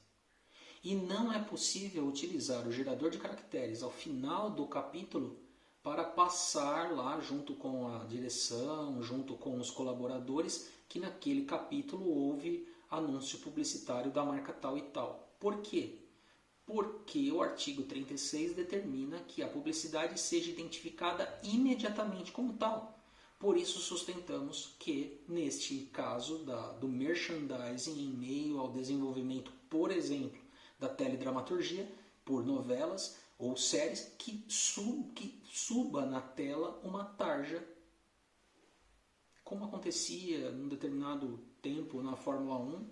E não é possível utilizar o gerador de caracteres ao final do capítulo para passar lá junto com a direção, junto com os colaboradores, que naquele capítulo houve anúncio publicitário da marca tal e tal. Por quê? Porque o artigo 36 determina que a publicidade seja identificada imediatamente como tal. Por isso sustentamos que, neste caso do merchandising em meio ao desenvolvimento, por exemplo, da teledramaturgia, por novelas ou séries, que suba na tela uma tarja, como acontecia num determinado tempo na Fórmula 1,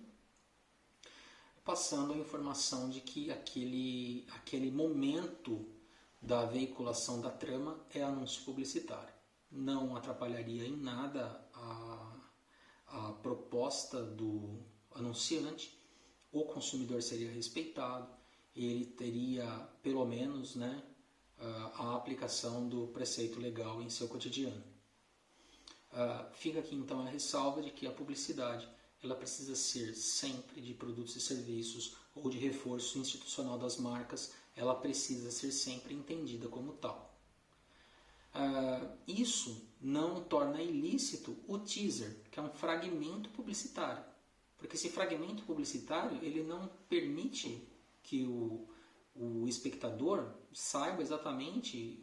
passando a informação de que aquele momento da veiculação da trama é anúncio publicitário. Não atrapalharia em nada a proposta do anunciante, o consumidor seria respeitado, ele teria pelo menos a aplicação do preceito legal em seu cotidiano. Fica aqui então a ressalva de que a publicidade ela precisa ser sempre de produtos e serviços ou de reforço institucional das marcas, ela precisa ser sempre entendida como tal. Isso não torna ilícito o teaser, que é um fragmento publicitário, porque esse fragmento publicitário ele não permite que o espectador saiba exatamente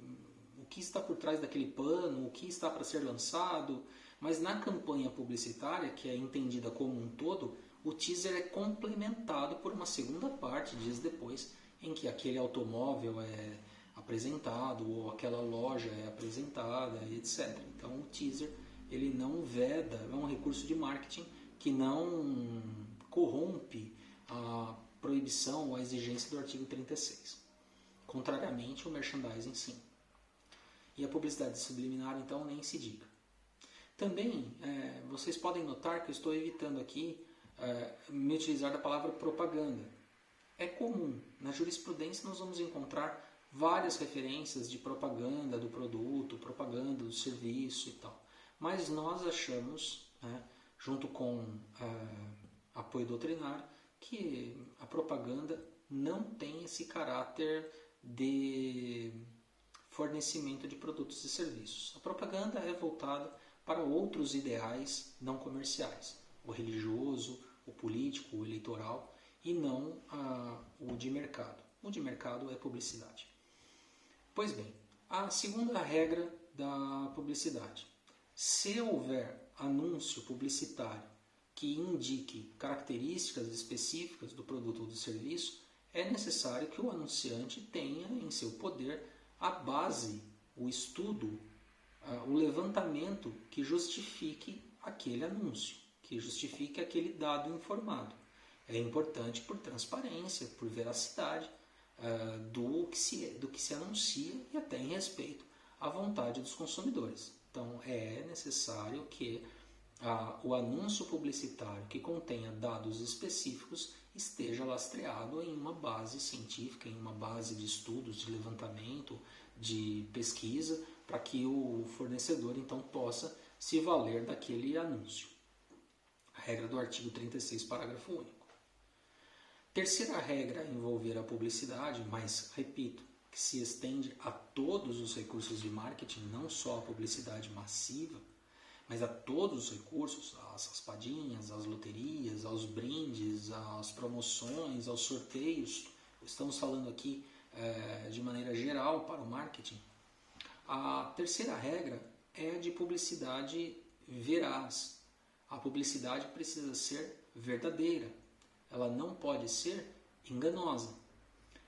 o que está por trás daquele pano, o que está para ser lançado, mas na campanha publicitária, que é entendida como um todo, o teaser é complementado por uma segunda parte, dias depois, em que aquele automóvel é apresentado, ou aquela loja é apresentada, etc. Então o teaser ele não veda, é um recurso de marketing que não corrompe a proibição ou a exigência do artigo 36. Contrariamente ao merchandising, sim. E a publicidade subliminar, então, nem se diga. Também, vocês podem notar que eu estou evitando aqui me utilizar da palavra propaganda. É comum, na jurisprudência nós vamos encontrar várias referências de propaganda do produto, propaganda do serviço e tal. Mas nós achamos, junto com apoio doutrinário, que a propaganda não tem esse caráter de fornecimento de produtos e serviços. A propaganda é voltada para outros ideais não comerciais, o religioso, o político, o eleitoral, e não o de mercado. O de mercado é publicidade. Pois bem, a segunda regra da publicidade. Se houver anúncio publicitário que indique características específicas do produto ou do serviço, é necessário que o anunciante tenha em seu poder a base, o estudo, o levantamento que justifique aquele anúncio, que justifique aquele dado informado. É importante por transparência, por veracidade, do que se anuncia e até em respeito à vontade dos consumidores. Então, é necessário que o anúncio publicitário que contenha dados específicos esteja lastreado em uma base científica, em uma base de estudos, de levantamento, de pesquisa, para que o fornecedor então possa se valer daquele anúncio. A regra do artigo 36, parágrafo único. Terceira regra a envolver a publicidade, mas, repito, que se estende a todos os recursos de marketing, não só a publicidade massiva, mas a todos os recursos, às raspadinhas, às loterias, aos brindes, às promoções, aos sorteios. Estamos falando aqui de maneira geral para o marketing. A terceira regra é a de publicidade veraz. A publicidade precisa ser verdadeira. Ela não pode ser enganosa.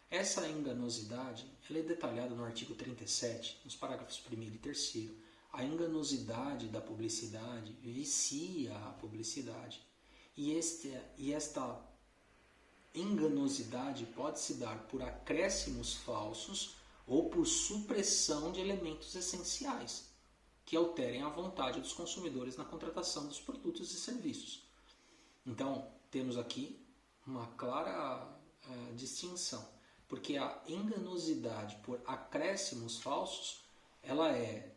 Essa enganosidade ela é detalhada no artigo 37, nos parágrafos 1º e 3º. A enganosidade da publicidade vicia a publicidade. E esta enganosidade pode se dar por acréscimos falsos ou por supressão de elementos essenciais que alterem a vontade dos consumidores na contratação dos produtos e serviços. Então, temos aqui uma clara distinção, porque a enganosidade por acréscimos falsos, ela é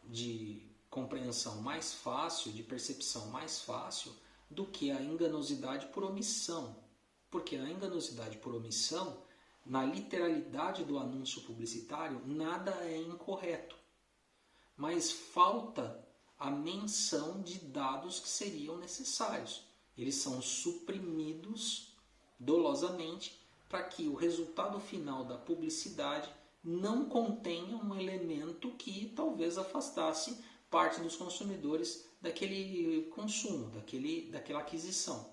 de compreensão mais fácil, de percepção mais fácil, do que a enganosidade por omissão. Porque a enganosidade por omissão, na literalidade do anúncio publicitário, nada é incorreto. Mas falta a menção de dados que seriam necessários. Eles são suprimidos dolosamente para que o resultado final da publicidade não contenha um elemento que talvez afastasse parte dos consumidores daquele consumo, daquela aquisição.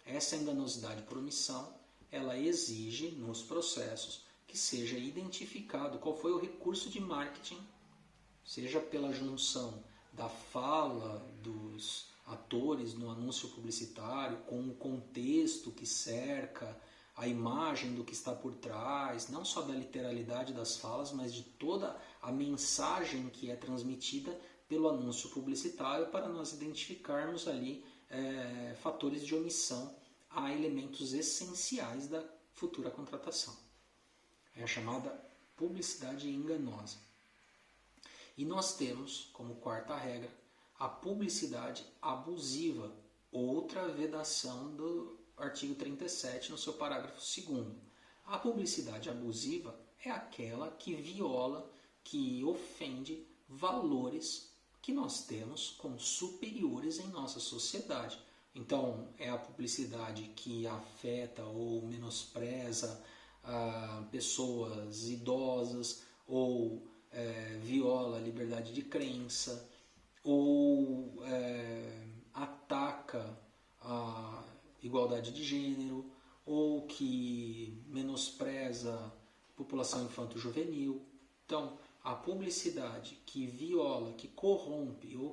Essa enganosidade por omissão, ela exige nos processos que seja identificado qual foi o recurso de marketing, seja pela junção da fala dos atores no anúncio publicitário, com o contexto que cerca, a imagem do que está por trás, não só da literalidade das falas, mas de toda a mensagem que é transmitida pelo anúncio publicitário para nós identificarmos ali fatores de omissão a elementos essenciais da futura contratação. É a chamada publicidade enganosa. E nós temos, como quarta regra, a publicidade abusiva, outra vedação do artigo 37, no seu parágrafo 2º. A publicidade abusiva é aquela que viola, que ofende valores que nós temos como superiores em nossa sociedade. Então, é a publicidade que afeta ou menospreza pessoas idosas, ou viola a liberdade de crença, ou ataca a igualdade de gênero, ou que menospreza a população infanto-juvenil. Então, a publicidade que viola, que corrompe ou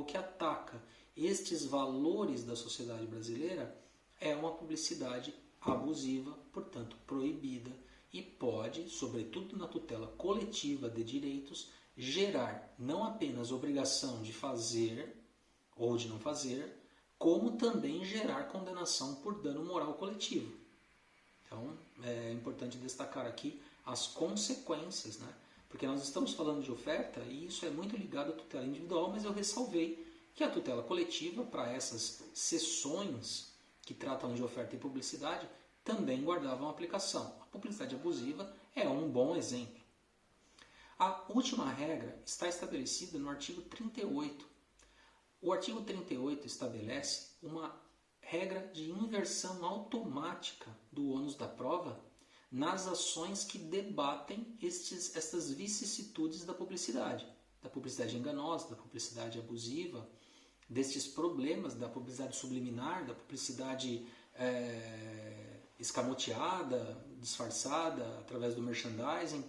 que ataca estes valores da sociedade brasileira é uma publicidade abusiva, portanto proibida, e pode, sobretudo na tutela coletiva de direitos, gerar não apenas obrigação de fazer ou de não fazer, como também gerar condenação por dano moral coletivo. Então, é importante destacar aqui as consequências, né? Porque nós estamos falando de oferta e isso é muito ligado à tutela individual, mas eu ressalvei que a tutela coletiva, para essas seções que tratam de oferta e publicidade, também guardavam aplicação. A publicidade abusiva é um bom exemplo. A última regra está estabelecida no artigo 38. O artigo 38 estabelece uma regra de inversão automática do ônus da prova nas ações que debatem estas vicissitudes da publicidade enganosa, da publicidade abusiva, destes problemas da publicidade subliminar, da publicidade escamoteada, disfarçada através do merchandising.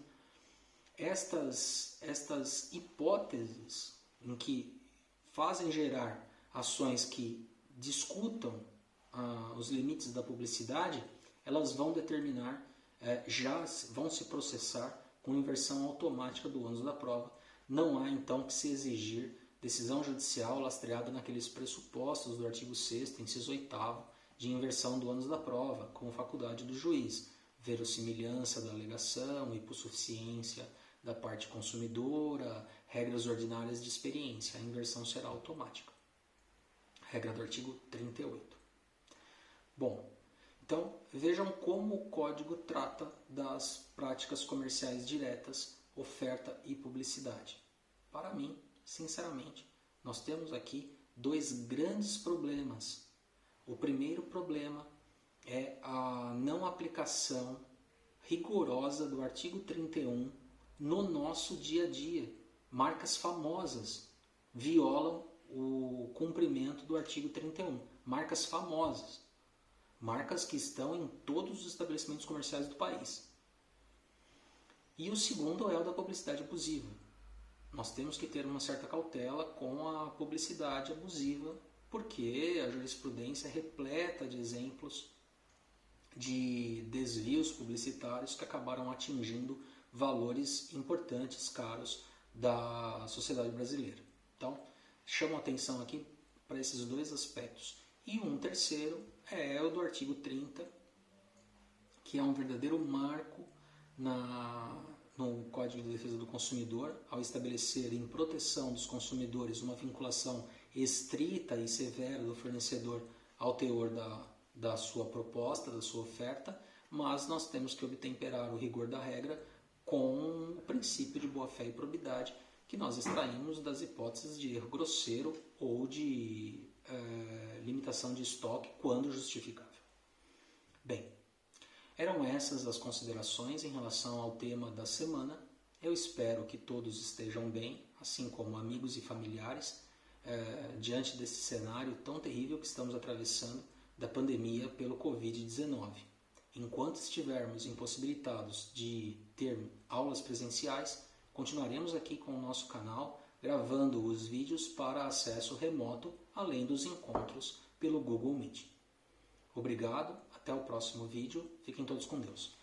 Estas hipóteses em que fazem gerar ações que discutam os limites da publicidade, elas vão determinar já vão se processar com inversão automática do ônus da prova. Não há então que se exigir decisão judicial lastreada naqueles pressupostos do artigo 6º, inciso 8º, de inversão do ônus da prova, como faculdade do juiz, verossimilhança da alegação, hipossuficiência da parte consumidora, regras ordinárias de experiência. A inversão será automática. Regra do artigo 38. Bom, então vejam como o Código trata das práticas comerciais diretas, oferta e publicidade. Para mim, sinceramente, nós temos aqui dois grandes problemas. O primeiro problema é a não aplicação rigorosa do artigo 31 no nosso dia a dia. Marcas famosas violam o cumprimento do artigo 31. Marcas famosas. Marcas que estão em todos os estabelecimentos comerciais do país. E o segundo é o da publicidade abusiva. Nós temos que ter uma certa cautela com a publicidade abusiva, porque a jurisprudência é repleta de exemplos de desvios publicitários que acabaram atingindo valores importantes, caros, da sociedade brasileira. Então, chamo a atenção aqui para esses dois aspectos. E um terceiro é o do artigo 30, que é um verdadeiro marco no Código de Defesa do Consumidor, ao estabelecer em proteção dos consumidores uma vinculação estrita e severa do fornecedor ao teor da sua proposta, da sua oferta, mas nós temos que obtemperar o rigor da regra com o princípio de boa-fé e probidade que nós extraímos das hipóteses de erro grosseiro ou de limitação de estoque quando justificável. Bem, eram essas as considerações em relação ao tema da semana. Eu espero que todos estejam bem, assim como amigos e familiares, diante desse cenário tão terrível que estamos atravessando da pandemia pelo Covid-19. Enquanto estivermos impossibilitados de ter aulas presenciais, continuaremos aqui com o nosso canal, gravando os vídeos para acesso remoto, além dos encontros pelo Google Meet. Obrigado, até o próximo vídeo, fiquem todos com Deus.